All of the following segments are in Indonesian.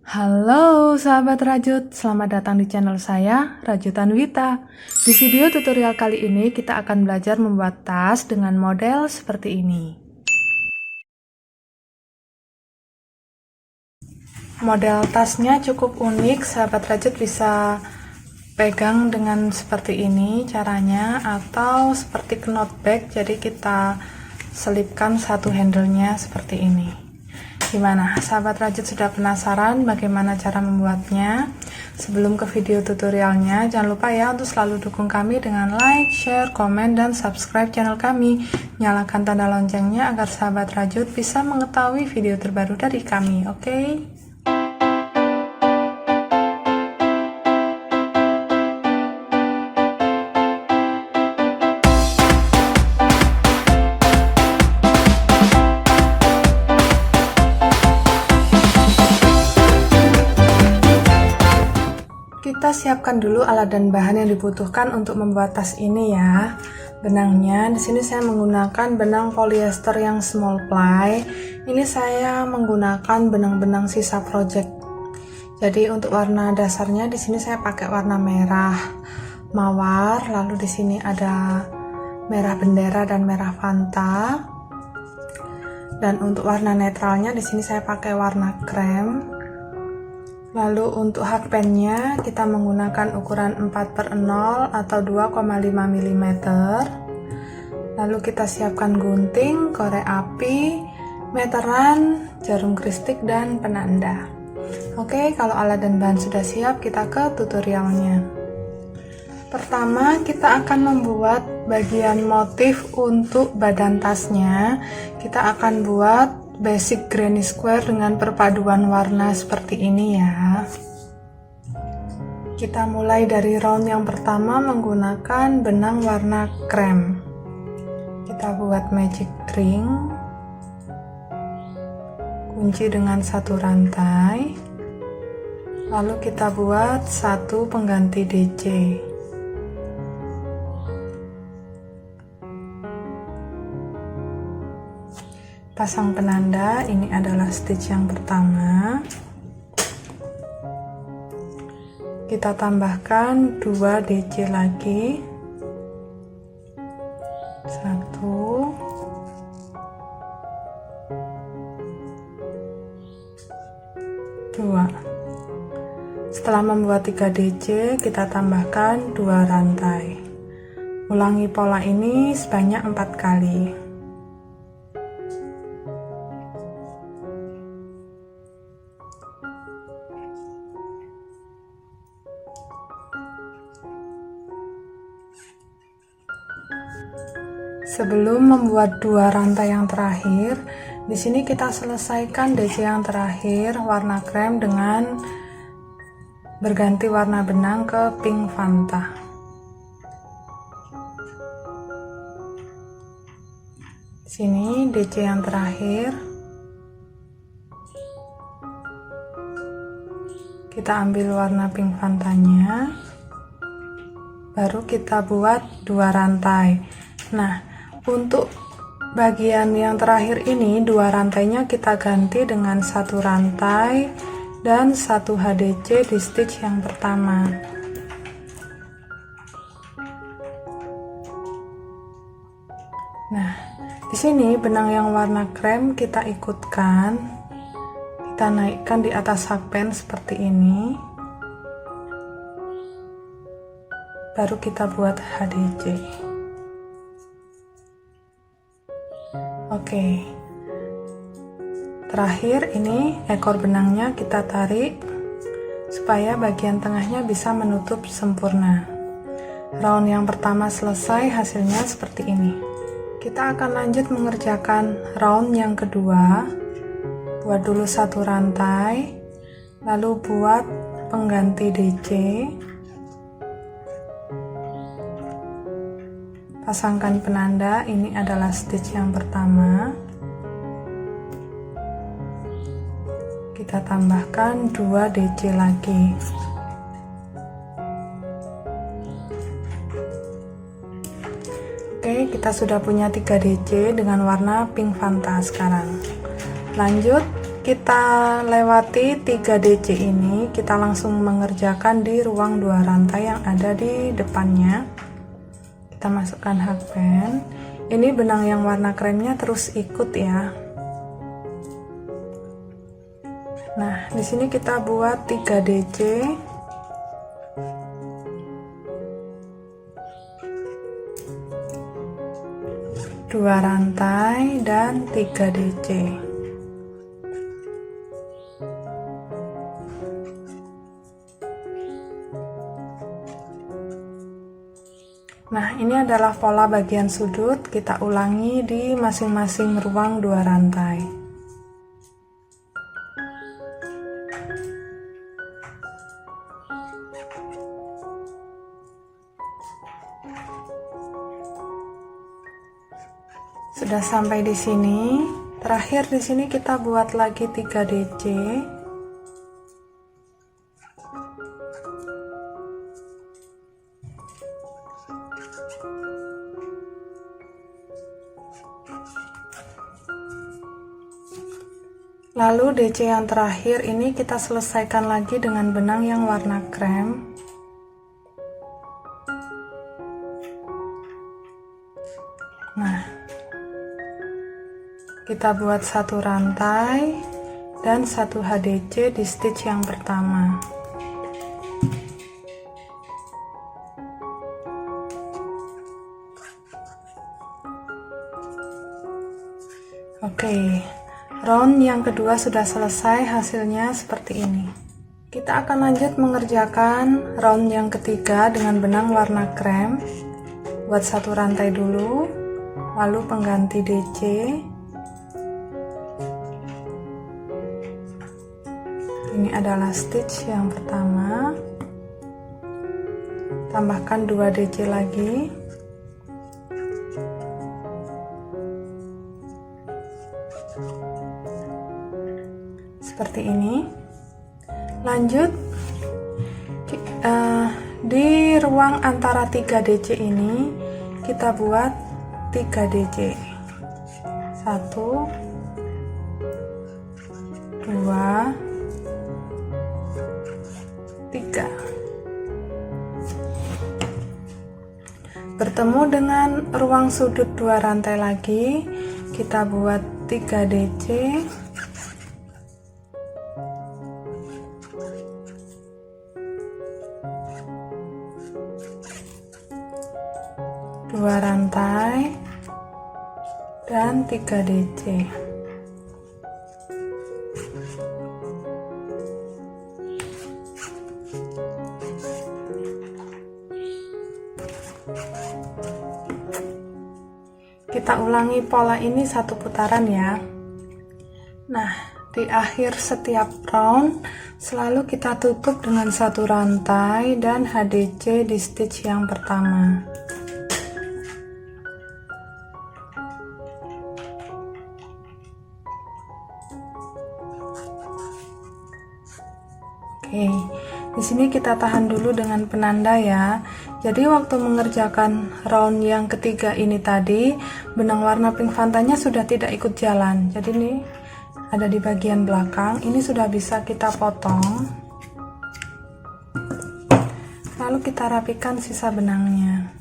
Halo sahabat rajut, selamat datang di channel saya, Rajutan Wita. Di video tutorial kali ini kita akan belajar membuat tas dengan model seperti ini. Model tasnya cukup unik, sahabat rajut bisa pegang dengan seperti ini caranya, atau seperti knot bag, jadi kita selipkan satu handle-nya seperti ini. Gimana, sahabat rajut sudah penasaran bagaimana cara membuatnya? Sebelum ke video tutorialnya, jangan lupa ya untuk selalu dukung kami dengan like, share, komen, dan subscribe channel kami. Nyalakan tanda loncengnya agar sahabat rajut bisa mengetahui video terbaru dari kami, oke? Kita siapkan dulu alat dan bahan yang dibutuhkan untuk membuat tas ini ya. Benangnya, di sini saya menggunakan benang polyester yang small ply. Ini saya menggunakan benang-benang sisa project. Jadi untuk warna dasarnya di sini saya pakai warna merah mawar, lalu di sini ada merah bendera dan merah Fanta. Dan untuk warna netralnya di sini saya pakai warna krem. Lalu untuk hakpennya kita menggunakan ukuran 4/0 atau 2,5 mm. Lalu kita siapkan gunting, korek api, meteran, jarum kristik, dan penanda. Oke, kalau alat dan bahan sudah siap, kita ke tutorialnya. Pertama, kita akan membuat bagian motif untuk badan tasnya. Kita akan buat basic granny square dengan perpaduan warna seperti ini ya. Kita mulai dari round yang pertama menggunakan benang warna krem. Kita buat magic ring, kunci dengan satu rantai, lalu kita buat satu pengganti DC. Pasang penanda, ini adalah stitch yang pertama. Kita tambahkan 2 DC lagi. 1 2. Setelah membuat 3 DC, kita tambahkan 2 rantai. Ulangi pola ini sebanyak 4 kali. Sebelum membuat 2 rantai yang terakhir, di sini kita selesaikan DC yang terakhir warna krem dengan berganti warna benang ke pink Fanta. Di sini DC yang terakhir. Kita ambil warna pink Fantanya. Baru kita buat 2 rantai. Nah, untuk bagian yang terakhir ini 2 rantainya kita ganti dengan 1 rantai dan 1 HDC di stitch yang pertama. Nah, di sini benang yang warna krem kita ikutkan, kita naikkan di atas hakpen seperti ini, baru kita buat HDC. Oke, terakhir ini ekor benangnya kita tarik supaya bagian tengahnya bisa menutup sempurna. Round yang pertama selesai, hasilnya seperti ini. Kita akan lanjut mengerjakan round yang kedua. Buat dulu 1 rantai, lalu buat pengganti DC. Pasangkan penanda, ini adalah stitch yang pertama. Kita tambahkan 2 DC lagi. Oke, kita sudah punya 3 DC dengan warna pink Fanta sekarang. Lanjut, kita lewati 3 DC ini, kita langsung mengerjakan di ruang 2 rantai yang ada di depannya. Kita masukkan hakpen. Ini benang yang warna kremnya terus ikut ya. Nah, di sini kita buat 3 DC. Dua rantai dan 3 DC. Nah, ini adalah pola bagian sudut, kita ulangi di masing-masing ruang 2 rantai. Sudah sampai di sini. Terakhir di sini kita buat lagi 3 DC. Lalu DC yang terakhir ini kita selesaikan lagi dengan benang yang warna krem. Nah, kita buat 1 rantai dan 1 HDC di stitch yang pertama. Oke, round yang kedua sudah selesai, hasilnya seperti ini. Kita akan lanjut mengerjakan round yang ketiga dengan benang warna krem. Buat 1 rantai dulu, lalu pengganti DC. Ini adalah stitch yang pertama. Tambahkan 2 DC lagi. Seperti ini. Lanjut di ruang antara 3 DC ini kita buat 3 DC. 1 2 3. Bertemu dengan ruang sudut 2 rantai lagi, kita buat 3 DC. Dua rantai dan 3 DC. Kita ulangi pola ini 1 putaran ya. Nah, di akhir setiap round selalu kita tutup dengan 1 rantai dan HDC di stitch yang pertama. Oke, di sini kita tahan dulu dengan penanda ya. Jadi waktu mengerjakan round yang ketiga ini tadi, benang warna pink fantanya sudah tidak ikut jalan. Jadi ini ada di bagian belakang, ini sudah bisa kita potong. Lalu kita rapikan sisa benangnya.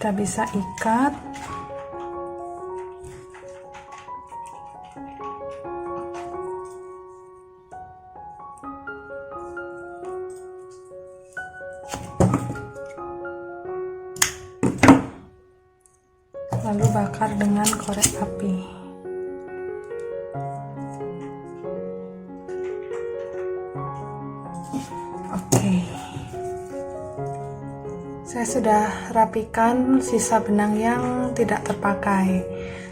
Kita bisa ikat. Lalu bakar dengan korek api. Oke. Saya sudah rapikan sisa benang yang tidak terpakai.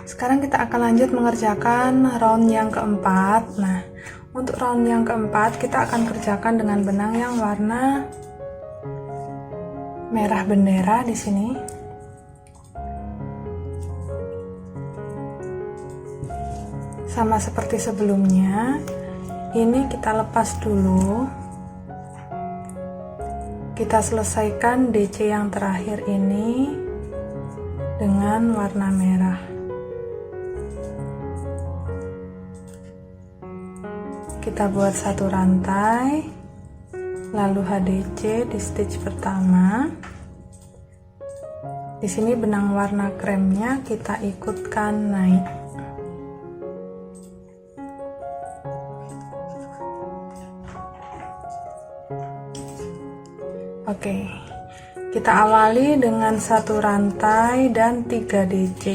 Sekarang kita akan lanjut mengerjakan round yang keempat. Nah, untuk round yang keempat kita akan kerjakan dengan benang yang warna merah bendera di sini. Sama seperti sebelumnya, ini kita lepas dulu. Kita selesaikan DC yang terakhir ini dengan warna merah. Kita buat satu rantai, lalu HDC di stitch pertama. Di sini benang warna kremnya kita ikutkan naik. Oke, kita awali dengan satu rantai dan 3 DC.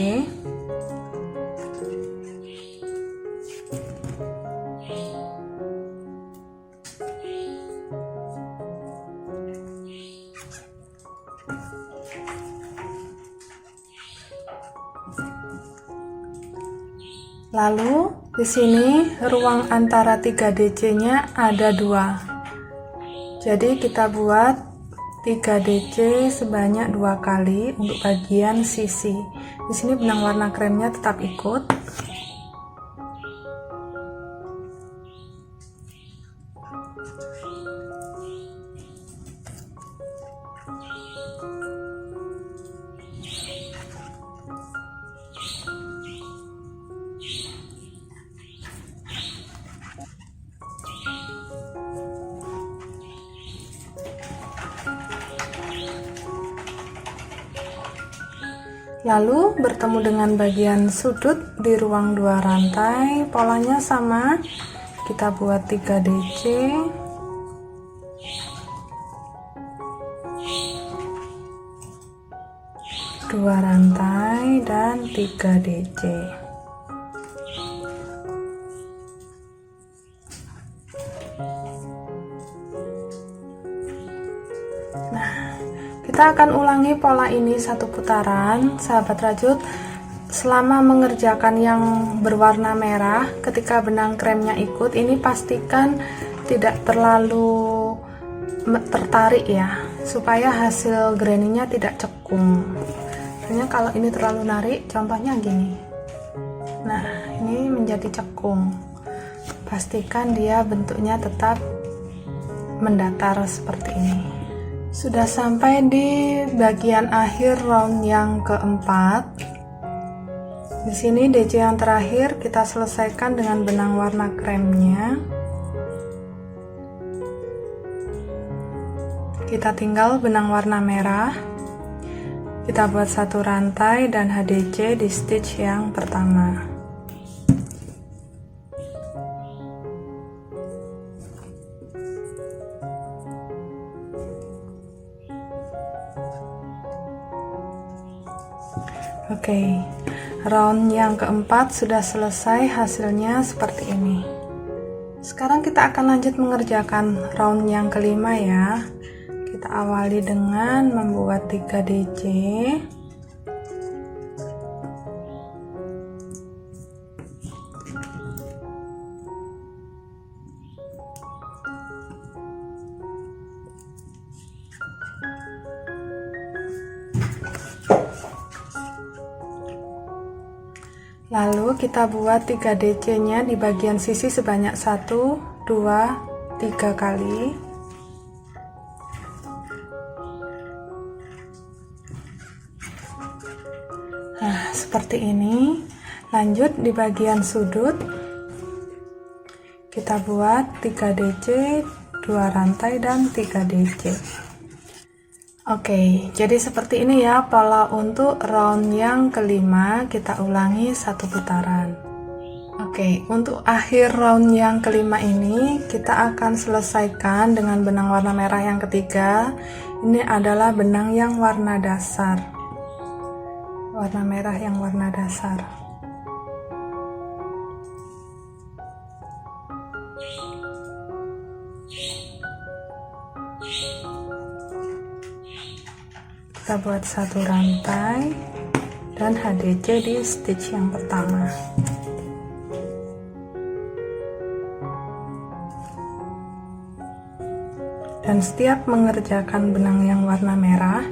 Lalu di sini ruang antara 3 DC-nya ada 2. Jadi kita buat 3 DC sebanyak 2 kali untuk bagian sisi. Di sini benang warna kremnya tetap ikut. Lalu bertemu dengan bagian sudut di ruang 2 rantai, polanya sama, kita buat 3 DC, dua rantai dan 3 DC. Kita akan ulangi pola ini satu putaran, sahabat rajut. Selama mengerjakan yang berwarna merah, ketika benang kremnya ikut, ini pastikan tidak terlalu tertarik ya, supaya hasil granny-nya tidak cekung. Soalnya kalau ini terlalu narik, contohnya gini. Nah, ini menjadi cekung. Pastikan dia bentuknya tetap mendatar seperti ini. Sudah sampai di bagian akhir round yang keempat. Di sini DC yang terakhir kita selesaikan dengan benang warna kremnya. Kita tinggal benang warna merah. Kita buat satu rantai dan HDC di stitch yang pertama. Oke, round yang keempat sudah selesai, hasilnya seperti ini. Sekarang kita akan lanjut mengerjakan round yang kelima ya. Kita awali dengan membuat 3 DC. Lalu kita buat 3 DC nya di bagian sisi sebanyak 1, 2, 3 kali. Nah, seperti ini. Lanjut di bagian sudut. Kita buat 3 DC, 2 rantai dan 3 DC. Oke, jadi seperti ini ya pola untuk round yang kelima. Kita ulangi satu putaran. Oke, untuk akhir round yang kelima ini kita akan selesaikan dengan benang warna merah yang ketiga. Ini adalah benang yang warna dasar, warna merah yang warna dasar. Kita buat satu rantai dan HDC di stitch yang pertama. Dan setiap mengerjakan benang yang warna merah,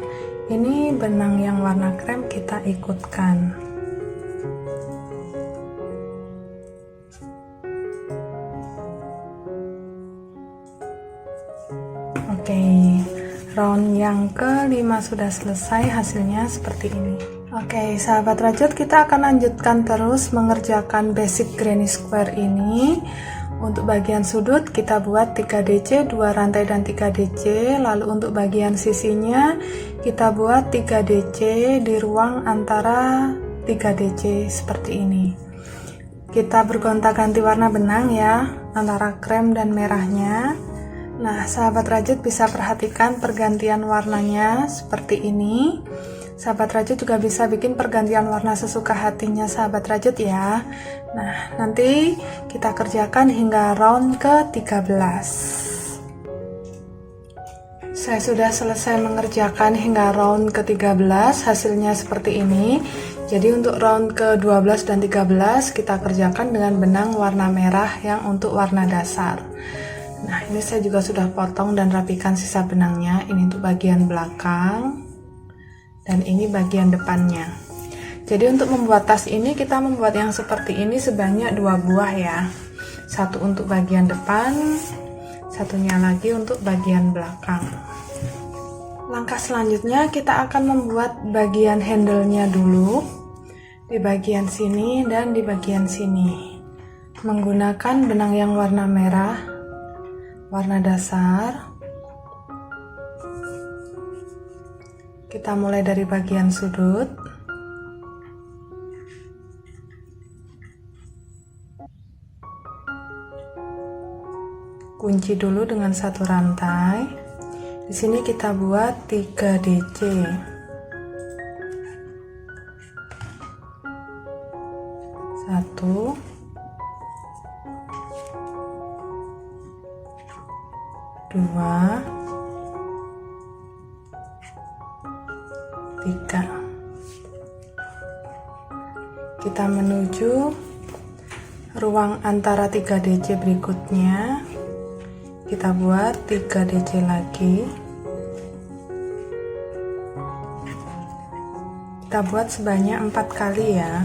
ini benang yang warna krem kita ikutkan. Oke, round yang kelima sudah selesai, hasilnya seperti ini. Oke, sahabat rajut, kita akan lanjutkan terus mengerjakan basic granny square ini. Untuk bagian sudut kita buat 3 DC, 2 rantai dan 3 DC. Lalu untuk bagian sisinya kita buat 3 DC di ruang antara 3 DC seperti ini. Kita bergonta-ganti warna benang ya, antara krem dan merahnya. Nah, sahabat rajut bisa perhatikan pergantian warnanya seperti ini. Sahabat rajut juga bisa bikin pergantian warna sesuka hatinya sahabat rajut ya. Nah, nanti kita kerjakan hingga round ke-13. Saya sudah selesai mengerjakan hingga round ke-13, hasilnya seperti ini. Jadi untuk round ke-12 dan 13 kita kerjakan dengan benang warna merah yang untuk warna dasar. Nah, ini saya juga sudah potong dan rapikan sisa benangnya. Ini untuk bagian belakang dan ini bagian depannya. Jadi untuk membuat tas ini kita membuat yang seperti ini sebanyak 2 buah ya. Satu untuk bagian depan, satunya lagi untuk bagian belakang. Langkah selanjutnya kita akan membuat bagian handle-nya dulu. Di bagian sini dan di bagian sini. Menggunakan benang yang warna merah, warna dasar. Kita mulai dari bagian sudut. Kunci dulu dengan 1 rantai. Di sini kita buat 3 DC. 1, 2, 3. Kita menuju ruang antara 3 DC berikutnya. Kita buat 3 DC lagi. Kita buat sebanyak 4 kali ya.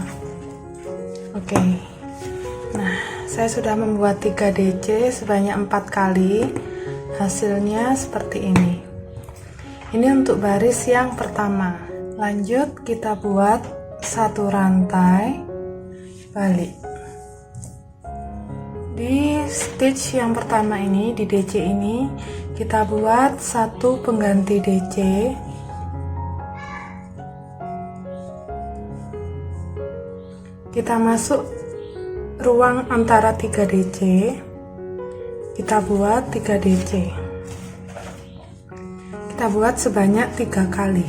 Oke. Nah, saya sudah membuat 3 DC sebanyak 4 kali. Hasilnya seperti ini. Ini untuk baris yang pertama. Lanjut kita buat 1 rantai balik. Di stitch yang pertama ini, di DC ini kita buat 1 pengganti DC. Kita masuk ruang antara 3 DC. Kita buat 3 DC. Kita buat sebanyak 3 kali.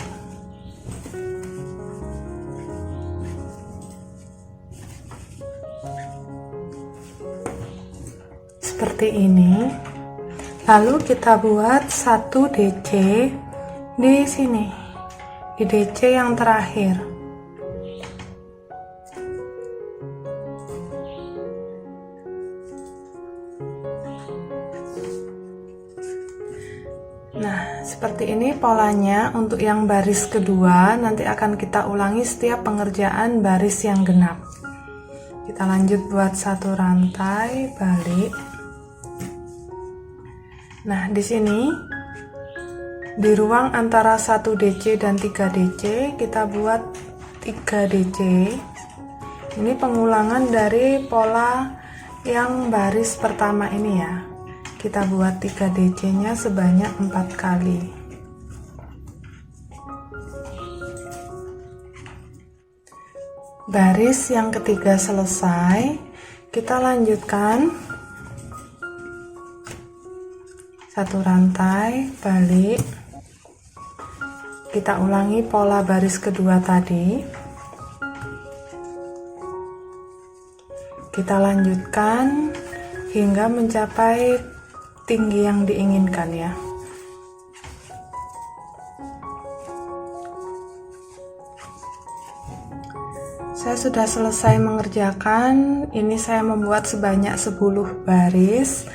Seperti ini. Lalu kita buat 1 DC di sini, di DC yang terakhir. Nah, seperti ini polanya untuk yang baris kedua. Nanti akan kita ulangi setiap pengerjaan baris yang genap. Kita lanjut buat 1 rantai balik. Nah, di sini di ruang antara 1 DC dan 3 DC kita buat 3 DC. Ini pengulangan dari pola yang baris pertama ini ya. Kita buat 3 DC nya sebanyak 4 kali. Baris yang ketiga selesai. Kita lanjutkan 1 rantai balik. Kita ulangi pola baris kedua tadi. Kita lanjutkan hingga mencapai tinggi yang diinginkan ya. Saya sudah selesai mengerjakan. Ini saya membuat sebanyak 10 baris.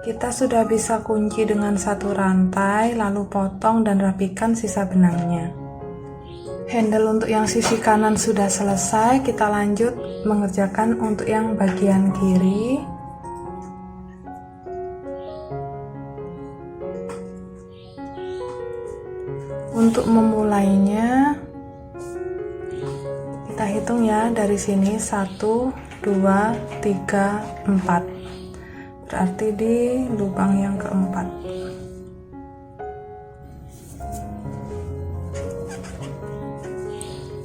Kita sudah bisa kunci dengan 1 rantai, lalu potong dan rapikan sisa benangnya. Handle untuk yang sisi kanan sudah selesai. Kita lanjut mengerjakan untuk yang bagian kiri. Untuk memulainya kita hitung ya, dari sini 1 2 3 4, berarti di lubang yang keempat.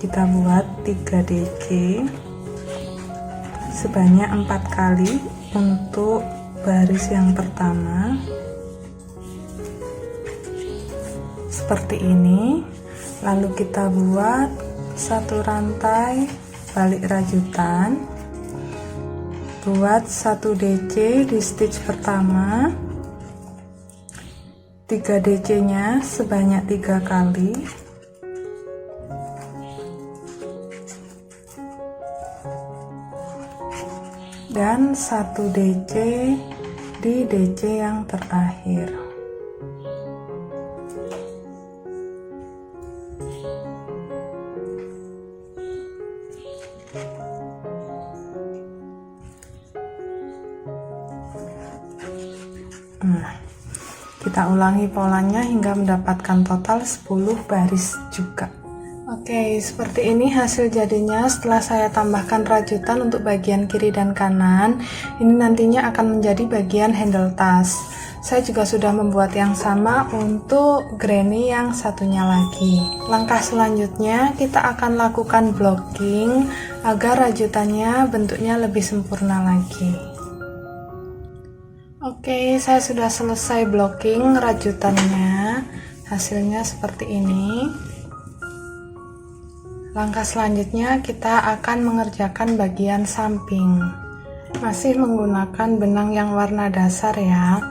Kita buat 3 DC sebanyak 4 kali untuk baris yang pertama, seperti ini. Lalu kita buat satu rantai balik rajutan, buat 1 DC di stitch pertama, 3 DC nya sebanyak 3 kali, dan 1 DC di DC yang terakhir. Nah, kita ulangi polanya hingga mendapatkan total 10 baris juga. Oke, seperti ini hasil jadinya setelah saya tambahkan rajutan untuk bagian kiri dan kanan. Ini nantinya akan menjadi bagian handle tas. Saya juga sudah membuat yang sama untuk granny yang satunya lagi. Langkah selanjutnya kita akan lakukan blocking agar rajutannya bentuknya lebih sempurna lagi. Oke, saya sudah selesai blocking rajutannya. Hasilnya seperti ini. Langkah selanjutnya kita akan mengerjakan bagian samping. Masih menggunakan benang yang warna dasar ya.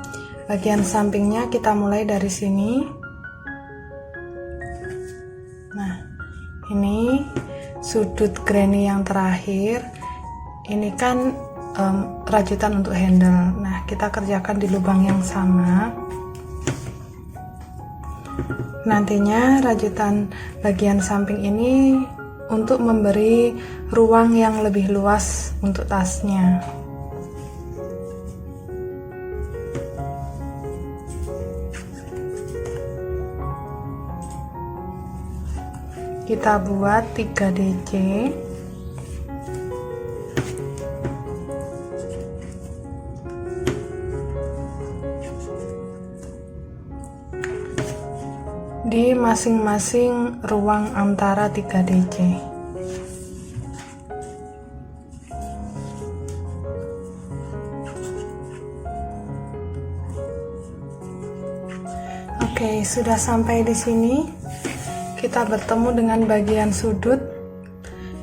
Bagian sampingnya kita mulai dari sini. Nah, ini sudut granny yang terakhir. Ini kan rajutan untuk handle. Nah, kita kerjakan di lubang yang sama. Nantinya rajutan bagian samping ini untuk memberi ruang yang lebih luas untuk tasnya. Kita buat 3 DC. Di masing-masing ruang antara 3 DC. Oke, sudah sampai di sini. Kita bertemu dengan bagian sudut.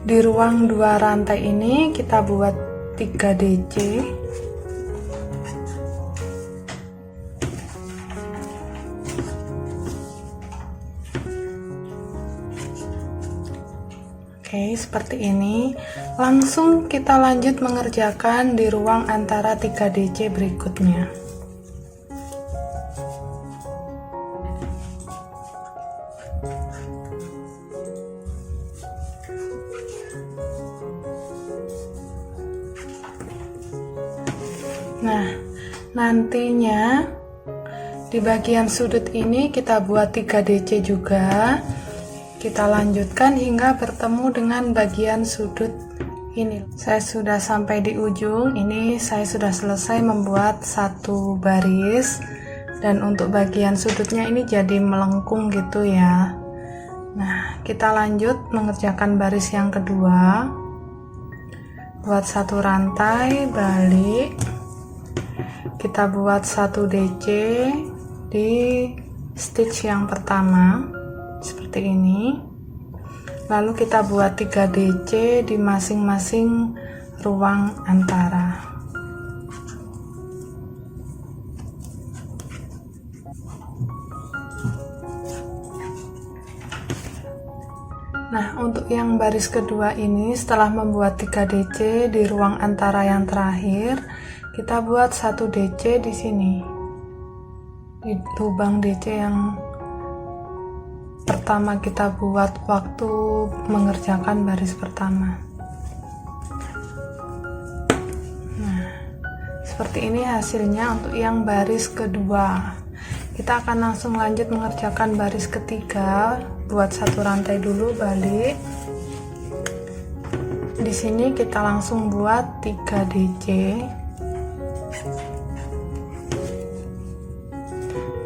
Di ruang 2 rantai ini kita buat 3 DC. Oke, seperti ini. Langsung kita lanjut mengerjakan di ruang antara 3 DC berikutnya. Nah, nantinya di bagian sudut ini kita buat 3 DC juga. Kita lanjutkan hingga bertemu dengan bagian sudut ini. Saya sudah sampai di ujung. Ini saya sudah selesai membuat satu baris, dan untuk bagian sudutnya ini jadi melengkung gitu ya. Nah, kita lanjut mengerjakan baris yang kedua. Buat satu rantai balik, kita buat 1 DC di stitch yang pertama seperti ini. Lalu kita buat 3 DC di masing-masing ruang antara. Nah, untuk yang baris kedua ini setelah membuat 3 DC di ruang antara yang terakhir, kita buat 1 DC di sini. Di lubang DC yang pertama kita buat waktu mengerjakan baris pertama. Nah, seperti ini hasilnya untuk yang baris kedua. Kita akan langsung lanjut mengerjakan baris ketiga. Buat satu rantai dulu, balik. Di sini kita langsung buat 3 DC.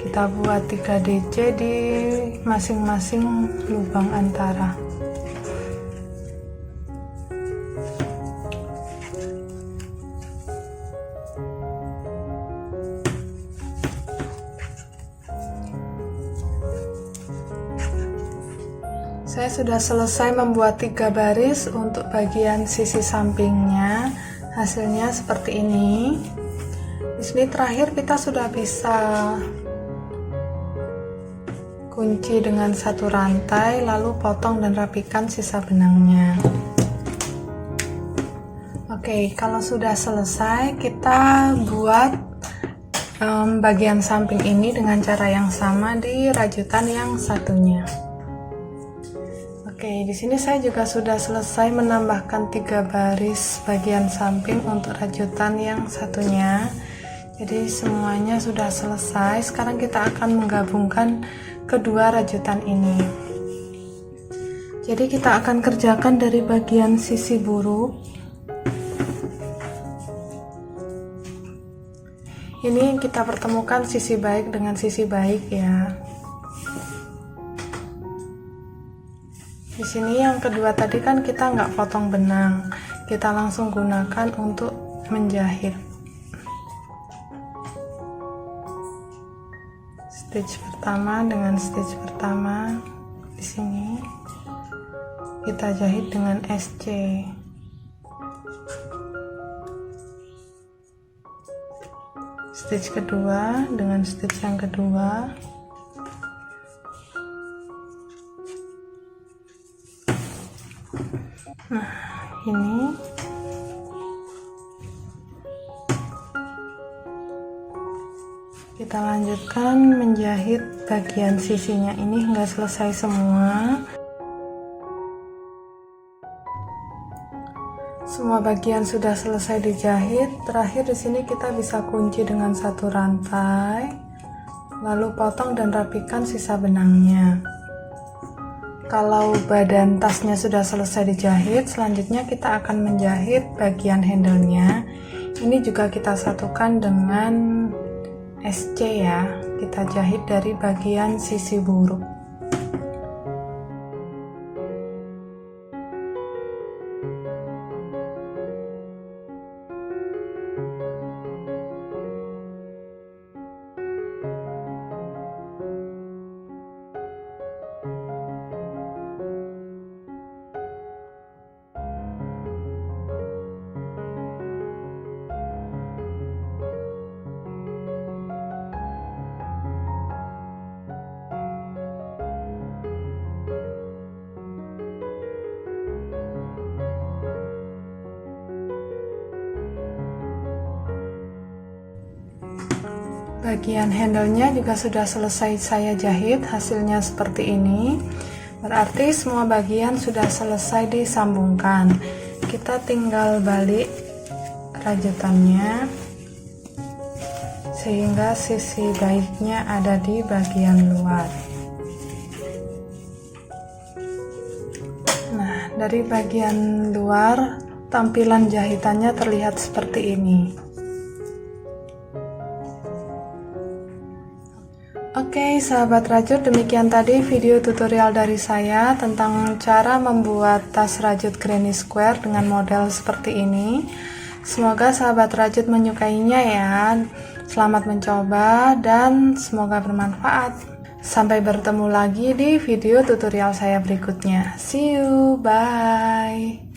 Kita buat 3 DC di masing-masing lubang antara. Saya sudah selesai membuat 3 baris untuk bagian sisi sampingnya. Hasilnya seperti ini. Di sini terakhir kita sudah bisa kunci dengan satu rantai, lalu potong dan rapikan sisa benangnya. Oke, kalau sudah selesai, kita buat bagian samping ini dengan cara yang sama di rajutan yang satunya. Oke, di sini saya juga sudah selesai menambahkan 3 baris bagian samping untuk rajutan yang satunya. Jadi semuanya sudah selesai. Sekarang kita akan menggabungkan kedua rajutan ini. Jadi kita akan kerjakan dari bagian sisi buruk. Ini kita pertemukan sisi baik dengan sisi baik ya. Di sini yang kedua tadi kan kita nggak potong benang, kita langsung gunakan untuk menjahit. Stitch pertama dengan stitch pertama di sini kita jahit dengan SC. Stitch kedua dengan stitch yang kedua. Nah, ini kita lanjutkan menjahit bagian sisinya ini hingga selesai semua. Semua bagian sudah selesai dijahit. Terakhir di sini kita bisa kunci dengan satu rantai, lalu potong dan rapikan sisa benangnya. Kalau badan tasnya sudah selesai dijahit, selanjutnya kita akan menjahit bagian handle-nya. Ini juga kita satukan dengan SC ya. Kita jahit dari bagian sisi buruk. Bagian handle-nya juga sudah selesai saya jahit, hasilnya seperti ini. Berarti semua bagian sudah selesai disambungkan. Kita tinggal balik rajutannya sehingga sisi baiknya ada di bagian luar. Nah, dari bagian luar tampilan jahitannya terlihat seperti ini. Oke sahabat rajut, demikian tadi video tutorial dari saya tentang cara membuat tas rajut granny square dengan model seperti ini. Semoga sahabat rajut menyukainya ya. Selamat mencoba dan semoga bermanfaat. Sampai bertemu lagi di video tutorial saya berikutnya. See you, bye.